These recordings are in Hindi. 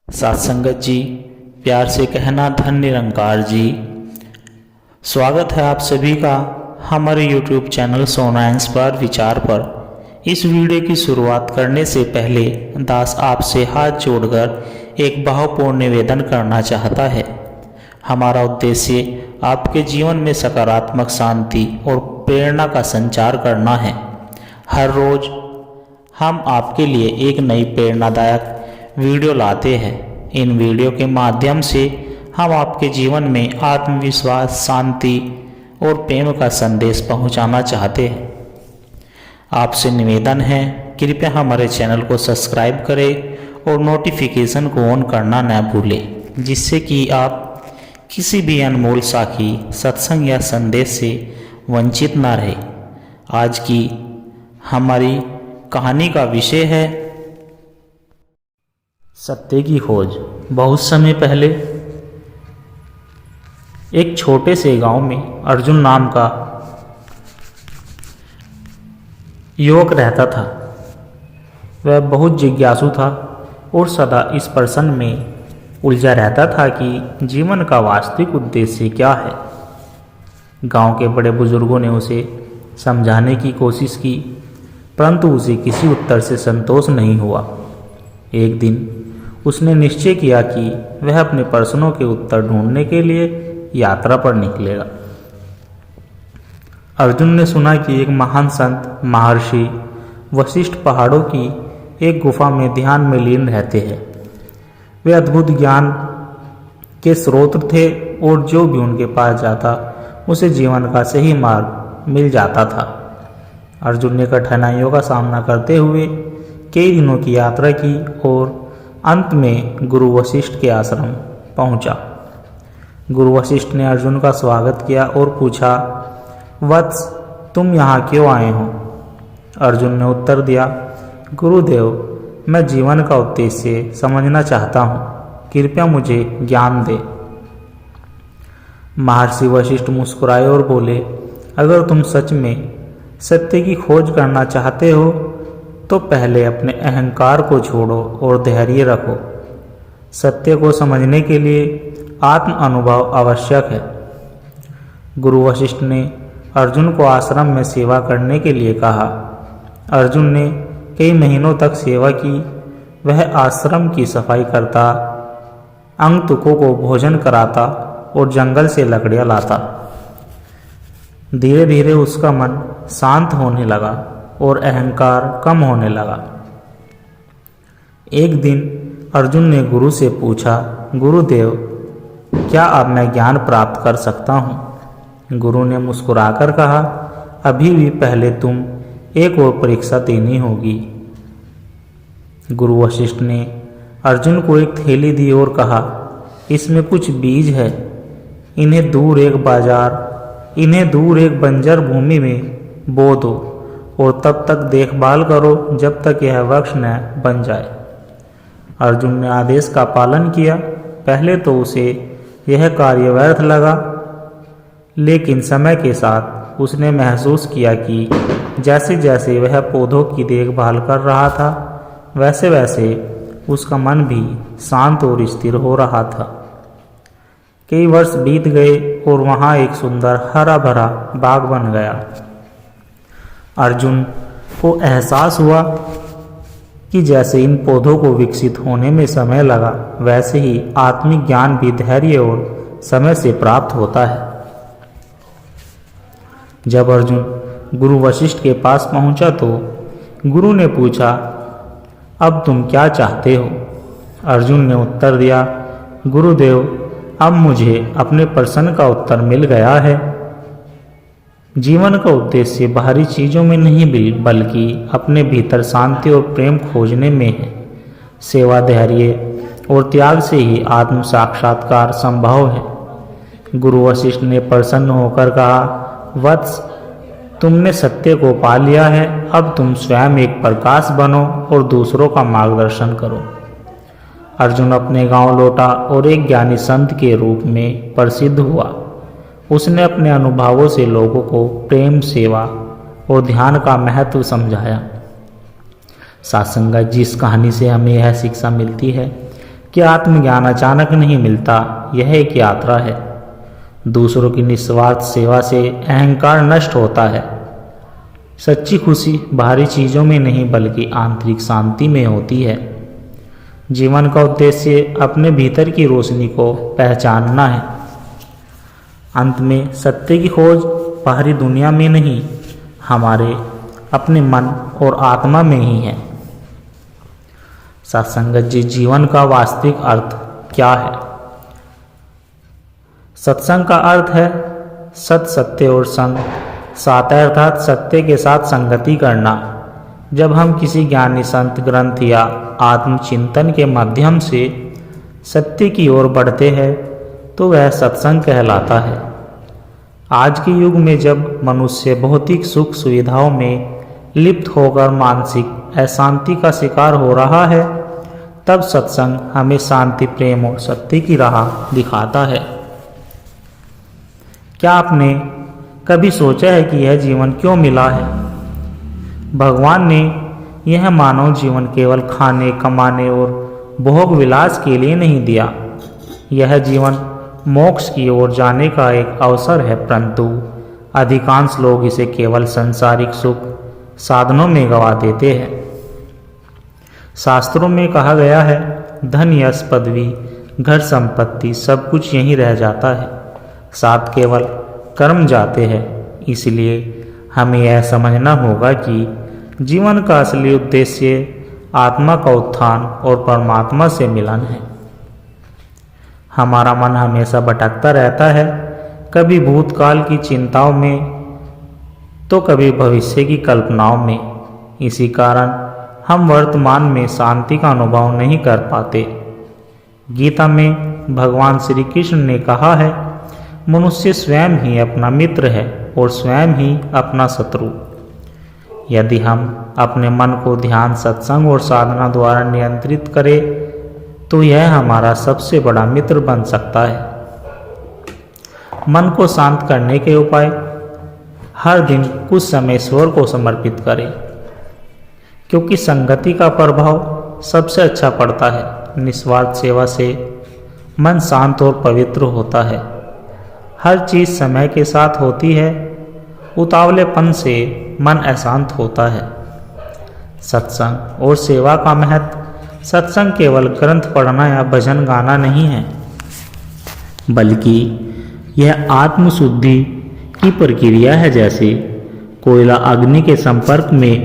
साथ संगत जी, प्यार से कहना धन निरंकार जी। स्वागत है आप सभी का हमारे YouTube चैनल सोना इंस्पायर विचार पर। इस वीडियो की शुरुआत करने से पहले दास आपसे हाथ जोड़कर एक भावपूर्ण निवेदन करना चाहता है। हमारा उद्देश्य आपके जीवन में सकारात्मक शांति और प्रेरणा का संचार करना है। हर रोज हम आपके लिए एक नई प्रेरणादायक वीडियो लाते हैं। इन वीडियो के माध्यम से हम आपके जीवन में आत्मविश्वास, शांति और प्रेम का संदेश पहुंचाना चाहते हैं। आपसे निवेदन है, कृपया हमारे चैनल को सब्सक्राइब करें और नोटिफिकेशन को ऑन करना न भूलें, जिससे कि आप किसी भी अनमोल साखी, सत्संग या संदेश से वंचित न रहे। आज की हमारी कहानी का विषय है सत्य की खोज। बहुत समय पहले एक छोटे से गांव में अर्जुन नाम का युवक रहता था। वह बहुत जिज्ञासु था और सदा इस प्रश्न में उलझा रहता था कि जीवन का वास्तविक उद्देश्य क्या है। गांव के बड़े बुजुर्गों ने उसे समझाने की कोशिश की, परंतु उसे किसी उत्तर से संतोष नहीं हुआ। एक दिन उसने निश्चय किया कि वह अपने प्रश्नों के उत्तर ढूंढने के लिए यात्रा पर निकलेगा। अर्जुन ने सुना कि एक महान संत महर्षि वशिष्ठ पहाड़ों की एक गुफा में ध्यान में लीन रहते हैं। वे अद्भुत ज्ञान के स्रोत थे और जो भी उनके पास जाता उसे जीवन का सही मार्ग मिल जाता था। अर्जुन ने कठिनाइयों का सामना करते हुए कई दिनों की यात्रा की और अंत में गुरु वशिष्ठ के आश्रम पहुंचा। गुरु वशिष्ठ ने अर्जुन का स्वागत किया और पूछा, वत्स, तुम यहाँ क्यों आए हो? अर्जुन ने उत्तर दिया, गुरुदेव, मैं जीवन का उद्देश्य समझना चाहता हूँ, कृपया मुझे ज्ञान दे। महर्षि वशिष्ठ मुस्कुराए और बोले, अगर तुम सच में सत्य की खोज करना चाहते हो तो पहले अपने अहंकार को छोड़ो और धैर्य रखो। सत्य को समझने के लिए आत्म अनुभव आवश्यक है। गुरु वशिष्ठ ने अर्जुन को आश्रम में सेवा करने के लिए कहा। अर्जुन ने कई महीनों तक सेवा की। वह आश्रम की सफाई करता, आगंतुकों को भोजन कराता और जंगल से लकड़ियाँ लाता। धीरे धीरे उसका मन शांत होने लगा और अहंकार कम होने लगा। एक दिन अर्जुन ने गुरु से पूछा, गुरुदेव, क्या अब मैं ज्ञान प्राप्त कर सकता हूँ? गुरु ने मुस्कुराकर कहा, अभी भी पहले तुम एक और परीक्षा देनी होगी। गुरु वशिष्ठ ने अर्जुन को एक थैली दी और कहा, इसमें कुछ बीज है। इन्हें दूर एक बंजर भूमि में बो दो और तब तक देखभाल करो जब तक यह वृक्ष न बन जाए। अर्जुन ने आदेश का पालन किया। पहले तो उसे यह कार्य व्यर्थ लगा, लेकिन समय के साथ उसने महसूस किया कि जैसे जैसे वह पौधों की देखभाल कर रहा था, वैसे वैसे उसका मन भी शांत और स्थिर हो रहा था। कई वर्ष बीत गए और वहाँ एक सुंदर हरा भरा बाग बन गया। अर्जुन को एहसास हुआ कि जैसे इन पौधों को विकसित होने में समय लगा, वैसे ही आत्मिक ज्ञान भी धैर्य और समय से प्राप्त होता है। जब अर्जुन गुरु वशिष्ठ के पास पहुंचा तो गुरु ने पूछा, अब तुम क्या चाहते हो? अर्जुन ने उत्तर दिया, गुरुदेव, अब मुझे अपने प्रश्न का उत्तर मिल गया है। जीवन का उद्देश्य बाहरी चीज़ों में नहीं बल्कि अपने भीतर शांति और प्रेम खोजने में है। सेवा, धैर्य और त्याग से ही आत्म साक्षात्कार संभव है। गुरु वशिष्ठ ने प्रसन्न होकर कहा, वत्स, तुमने सत्य को पा लिया है। अब तुम स्वयं एक प्रकाश बनो और दूसरों का मार्गदर्शन करो। अर्जुन अपने गांव लौटा और एक ज्ञानी संत के रूप में प्रसिद्ध हुआ। उसने अपने अनुभवों से लोगों को प्रेम, सेवा और ध्यान का महत्व समझाया। साथ संगत जी, इस कहानी से हमें यह शिक्षा मिलती है कि आत्मज्ञान अचानक नहीं मिलता, यह एक यात्रा है। दूसरों की निस्वार्थ सेवा से अहंकार नष्ट होता है। सच्ची खुशी बाहरी चीज़ों में नहीं बल्कि आंतरिक शांति में होती है। जीवन का उद्देश्य अपने भीतर की रोशनी को पहचानना है। अंत में सत्य की खोज बाहरी दुनिया में नहीं, हमारे अपने मन और आत्मा में ही है। सत्संगत जी, जीवन का वास्तविक अर्थ क्या है? सत्संग का अर्थ है सत, सत्य और संग। सात अर्थात सत्य के साथ संगति करना। जब हम किसी ज्ञानी संत, ग्रंथ या आत्मचिंतन के माध्यम से सत्य की ओर बढ़ते हैं तो वह सत्संग कहलाता है। आज के युग में जब मनुष्य भौतिक सुख सुविधाओं में लिप्त होकर मानसिक अशांति का शिकार हो रहा है, तब सत्संग हमें शांति, प्रेम और सत्य की राह दिखाता है। क्या आपने कभी सोचा है कि यह जीवन क्यों मिला है? भगवान ने यह मानव जीवन केवल खाने, कमाने और भोग विलास के लिए नहीं दिया। यह जीवन मोक्ष की ओर जाने का एक अवसर है, परंतु अधिकांश लोग इसे केवल सांसारिक सुख साधनों में गंवा देते हैं। शास्त्रों में कहा गया है, धन, यश, पदवी, घर, संपत्ति सब कुछ यहीं रह जाता है, साथ केवल कर्म जाते हैं। इसलिए हमें यह समझना होगा कि जीवन का असली उद्देश्य आत्मा का उत्थान और परमात्मा से मिलन है। हमारा मन हमेशा भटकता रहता है, कभी भूतकाल की चिंताओं में तो कभी भविष्य की कल्पनाओं में। इसी कारण हम वर्तमान में शांति का अनुभव नहीं कर पाते। गीता में भगवान श्री कृष्ण ने कहा है, मनुष्य स्वयं ही अपना मित्र है और स्वयं ही अपना शत्रु। यदि हम अपने मन को ध्यान, सत्संग और साधना द्वारा नियंत्रित करें तो यह हमारा सबसे बड़ा मित्र बन सकता है। मन को शांत करने के उपाय: हर दिन कुछ समय ईश्वर को समर्पित करें, क्योंकि संगति का प्रभाव सबसे अच्छा पड़ता है। निस्वार्थ सेवा से मन शांत और पवित्र होता है। हर चीज़ समय के साथ होती है, उतावलेपन से मन अशांत होता है। सत्संग और सेवा का महत्व: सत्संग केवल ग्रंथ पढ़ना या भजन गाना नहीं है, बल्कि यह आत्मशुद्धि की प्रक्रिया है। जैसे कोयला अग्नि के संपर्क में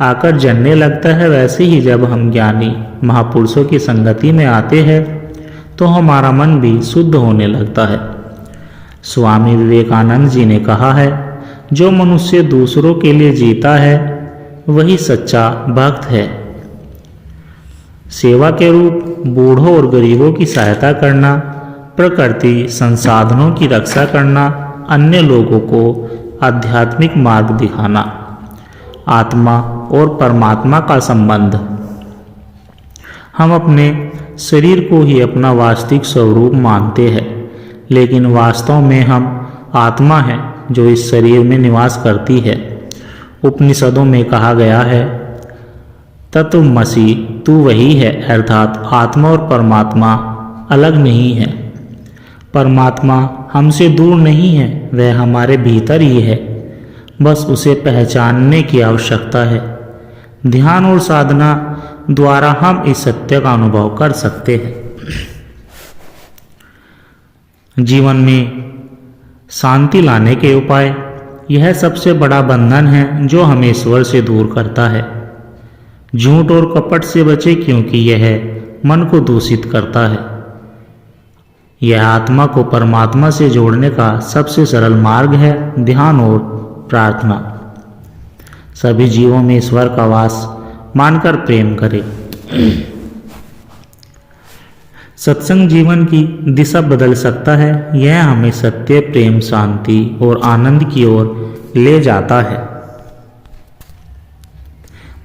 आकर जलने लगता है, वैसे ही जब हम ज्ञानी महापुरुषों की संगति में आते हैं तो हमारा मन भी शुद्ध होने लगता है। स्वामी विवेकानंद जी ने कहा है, जो मनुष्य दूसरों के लिए जीता है वही सच्चा भक्त है। सेवा के रूप बूढ़ों और गरीबों की सहायता करना, प्रकृति संसाधनों की रक्षा करना, अन्य लोगों को आध्यात्मिक मार्ग दिखाना। आत्मा और परमात्मा का संबंध: हम अपने शरीर को ही अपना वास्तविक स्वरूप मानते हैं, लेकिन वास्तव में हम आत्मा हैं जो इस शरीर में निवास करती है। उपनिषदों में कहा गया है, तत्वमसि, तू वही है, अर्थात आत्मा और परमात्मा अलग नहीं है। परमात्मा हमसे दूर नहीं है, वह हमारे भीतर ही है, बस उसे पहचानने की आवश्यकता है। ध्यान और साधना द्वारा हम इस सत्य का अनुभव कर सकते हैं। जीवन में शांति लाने के उपाय: यह सबसे बड़ा बंधन है जो हमें ईश्वर से दूर करता है। झूठ और कपट से बचे, क्योंकि यह मन को दूषित करता है। यह आत्मा को परमात्मा से जोड़ने का सबसे सरल मार्ग है। ध्यान और प्रार्थना: सभी जीवों में ईश्वर का वास मानकर प्रेम करें। सत्संग जीवन की दिशा बदल सकता है। यह हमें सत्य, प्रेम, शांति और आनंद की ओर ले जाता है।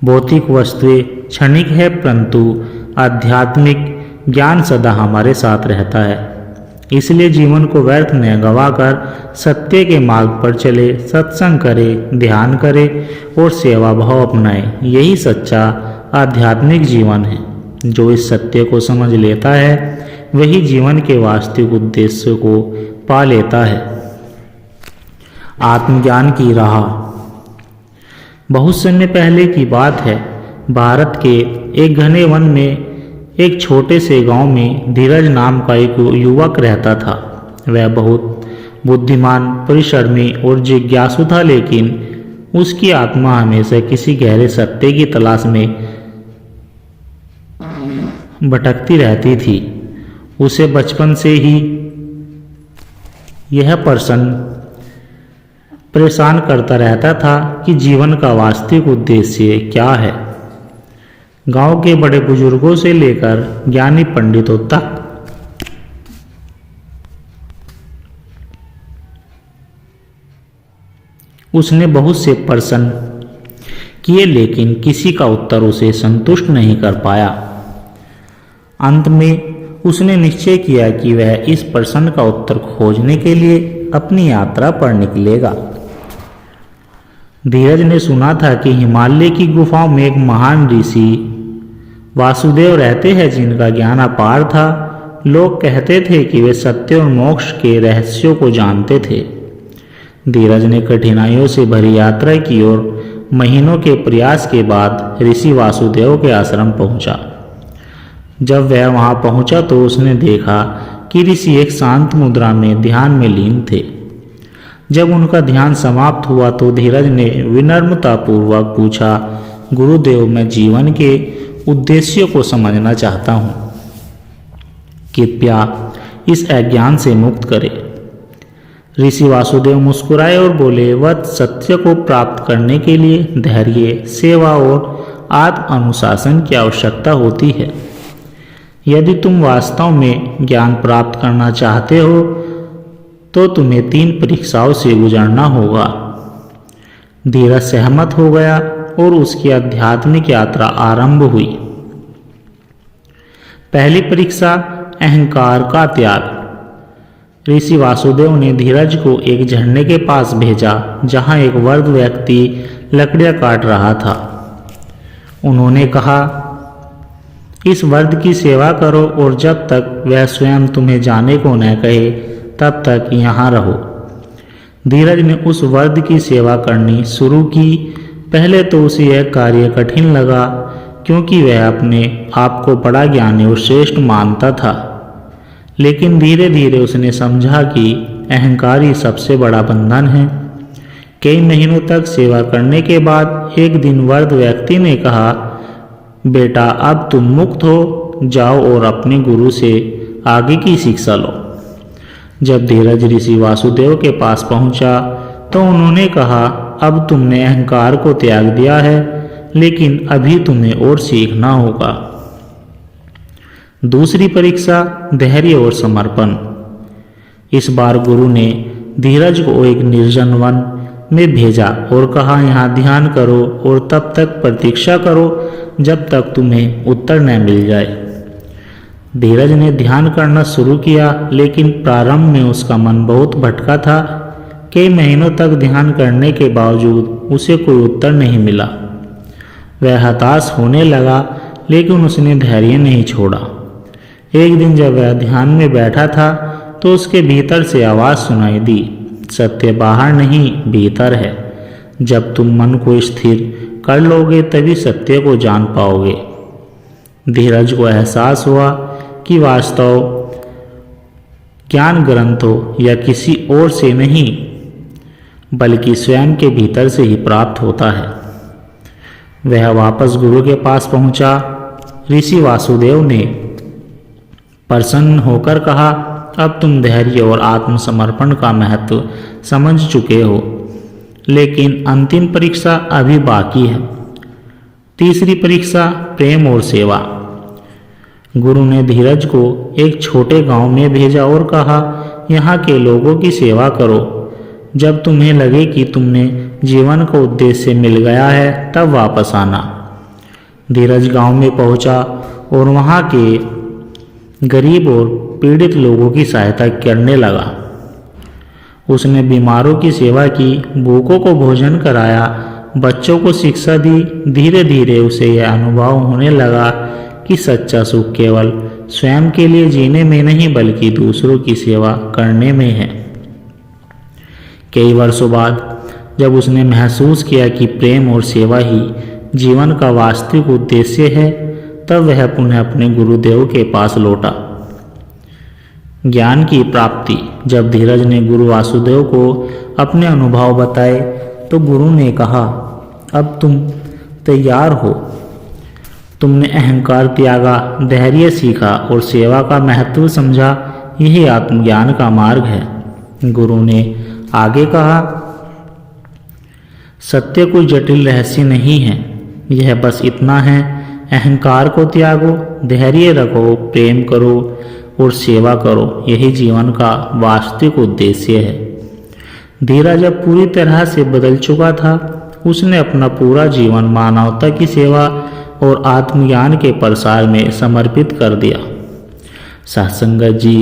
भौतिक वस्तुएं क्षणिक है, परंतु आध्यात्मिक ज्ञान सदा हमारे साथ रहता है। इसलिए जीवन को व्यर्थ न गंवाकर सत्य के मार्ग पर चले, सत्संग करे, ध्यान करे और सेवा भाव अपनाए। यही सच्चा आध्यात्मिक जीवन है। जो इस सत्य को समझ लेता है वही जीवन के वास्तविक उद्देश्य को पा लेता है। आत्मज्ञान की राह। बहुत समय पहले की बात है। भारत के एक घने वन में एक छोटे से गांव में धीरज नाम का एक युवक रहता था। वह बहुत बुद्धिमान, परिश्रमी और जिज्ञासु था, लेकिन उसकी आत्मा हमेशा किसी गहरे सत्य की तलाश में भटकती रहती थी। उसे बचपन से ही यह प्रश्न परेशान करता रहता था कि जीवन का वास्तविक उद्देश्य क्या है। गांव के बड़े बुजुर्गों से लेकर ज्ञानी पंडितों तक उसने बहुत से प्रश्न किए, लेकिन किसी का उत्तर उसे संतुष्ट नहीं कर पाया। अंत में उसने निश्चय किया कि वह इस प्रश्न का उत्तर खोजने के लिए अपनी यात्रा पर निकलेगा। धीरज ने सुना था कि हिमालय की गुफाओं में एक महान ऋषि वासुदेव रहते हैं, जिनका ज्ञान अपार था। लोग कहते थे कि वे सत्य और मोक्ष के रहस्यों को जानते थे। धीरज ने कठिनाइयों से भरी यात्रा की और महीनों के प्रयास के बाद ऋषि वासुदेव के आश्रम पहुंचा। जब वह वहां पहुंचा तो उसने देखा कि ऋषि एक शांत मुद्रा में ध्यान में लीन थे। जब उनका ध्यान समाप्त हुआ तो धीरज ने विनम्रतापूर्वक पूछा, गुरुदेव, मैं जीवन के उद्देश्यों को समझना चाहता हूँ। कृपया इस अज्ञान से मुक्त करें। ऋषि वासुदेव मुस्कुराए और बोले, वह सत्य को प्राप्त करने के लिए धैर्य, सेवा और आत्म अनुशासन की आवश्यकता होती है। यदि तुम वास्तव में ज्ञान प्राप्त करना चाहते हो तो तुम्हें 3 परीक्षाओं से गुजरना होगा। धीरज सहमत हो गया और उसकी आध्यात्मिक यात्रा आरंभ हुई। पहली परीक्षा, अहंकार का त्याग। ऋषि वासुदेव ने धीरज को एक झरने के पास भेजा, जहां एक वृद्ध व्यक्ति लकड़ियां काट रहा था। उन्होंने कहा, इस वृद्ध की सेवा करो और जब तक वह स्वयं तुम्हें जाने को न कहे तब तक यहाँ रहो। धीरज ने उस वृद्ध की सेवा करनी शुरू की। पहले तो उसे यह कार्य कठिन लगा, क्योंकि वह अपने आप को बड़ा ज्ञानी और श्रेष्ठ मानता था। लेकिन धीरे धीरे उसने समझा कि अहंकार ही सबसे बड़ा बंधन है। कई महीनों तक सेवा करने के बाद एक दिन वृद्ध व्यक्ति ने कहा, बेटा, अब तुम मुक्त हो, जाओ और अपने गुरु से आगे की शिक्षा लो। जब धीरज ऋषि वासुदेव के पास पहुंचा तो उन्होंने कहा, अब तुमने अहंकार को त्याग दिया है, लेकिन अभी तुम्हें और सीखना होगा। दूसरी परीक्षा, धैर्य और समर्पण। इस बार गुरु ने धीरज को एक निर्जन वन में भेजा और कहा, यहाँ ध्यान करो और तब तक प्रतीक्षा करो जब तक तुम्हें उत्तर न मिल जाए। धीरज ने ध्यान करना शुरू किया, लेकिन प्रारंभ में उसका मन बहुत भटका था। कई महीनों तक ध्यान करने के बावजूद उसे कोई उत्तर नहीं मिला। वह हताश होने लगा, लेकिन उसने धैर्य नहीं छोड़ा। एक दिन जब वह ध्यान में बैठा था तो उसके भीतर से आवाज़ सुनाई दी, सत्य बाहर नहीं, भीतर है। जब तुम मन को स्थिर कर लोगे तभी सत्य को जान पाओगे। धीरज को एहसास हुआ कि वास्तव ज्ञान ग्रंथों या किसी और से नहीं, बल्कि स्वयं के भीतर से ही प्राप्त होता है। वह वापस गुरु के पास पहुंचा। ऋषि वासुदेव ने प्रसन्न होकर कहा, अब तुम धैर्य और आत्मसमर्पण का महत्व समझ चुके हो, लेकिन अंतिम परीक्षा अभी बाकी है। तीसरी परीक्षा, प्रेम और सेवा। गुरु ने धीरज को एक छोटे गांव में भेजा और कहा, यहाँ के लोगों की सेवा करो। जब तुम्हें लगे कि तुमने जीवन को उद्देश्य मिल गया है तब वापस आना। धीरज गांव में पहुंचा और वहाँ के गरीब और पीड़ित लोगों की सहायता करने लगा। उसने बीमारों की सेवा की, भूखों को भोजन कराया, बच्चों को शिक्षा दी। धीरे धीरे उसे यह अनुभव होने लगा कि सच्चा सुख केवल स्वयं के लिए जीने में नहीं बल्कि दूसरों की सेवा करने में है। कई वर्षों बाद जब उसने महसूस किया कि प्रेम और सेवा ही जीवन का वास्तविक उद्देश्य है, तब वह पुनः अपने गुरुदेव के पास लौटा। ज्ञान की प्राप्ति। जब धीरज ने गुरु वासुदेव को अपने अनुभव बताए तो गुरु ने कहा, अब तुम तैयार हो। तुमने अहंकार त्यागा, धैर्य सीखा और सेवा का महत्व समझा। यही आत्मज्ञान का मार्ग है। गुरु ने आगे कहा, सत्य कोई जटिल रहस्य नहीं है, यह बस इतना है, अहंकार को त्यागो, धैर्य रखो, प्रेम करो और सेवा करो। यही जीवन का वास्तविक उद्देश्य है। धीरा जब पूरी तरह से बदल चुका था, उसने अपना पूरा जीवन मानवता की सेवा और आत्मज्ञान के प्रसार में समर्पित कर दिया। सत्संगत जी,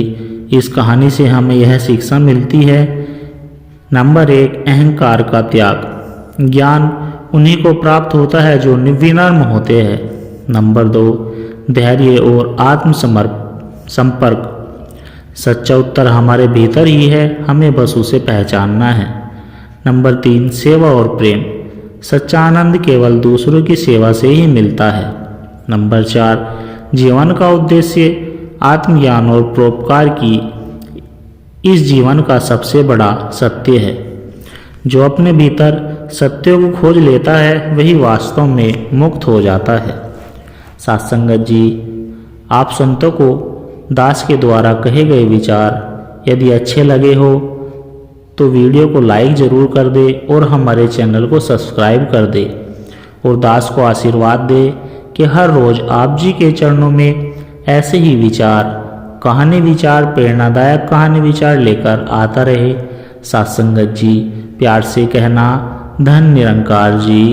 इस कहानी से हमें यह शिक्षा मिलती है। नंबर 1, अहंकार का त्याग। ज्ञान उन्हीं को प्राप्त होता है जो विनम्र होते हैं। नंबर 2, धैर्य और संपर्क। सच्चा उत्तर हमारे भीतर ही है, हमें बस उसे पहचानना है। नंबर 3, सेवा और प्रेम। सच्चा आनंद केवल दूसरों की सेवा से ही मिलता है। नंबर 4, जीवन का उद्देश्य आत्मज्ञान और परोपकार की इस जीवन का सबसे बड़ा सत्य है। जो अपने भीतर सत्य को खोज लेता है वही वास्तव में मुक्त हो जाता है। सत्संगत जी, आप संतों को दास के द्वारा कहे गए विचार यदि अच्छे लगे हो तो वीडियो को लाइक ज़रूर कर दे और हमारे चैनल को सब्सक्राइब कर दे और दास को आशीर्वाद दे कि हर रोज़ आप जी के चरणों में ऐसे ही प्रेरणादायक कहानी विचार लेकर आता रहे। सत्संगत जी, प्यार से कहना, धन निरंकार जी।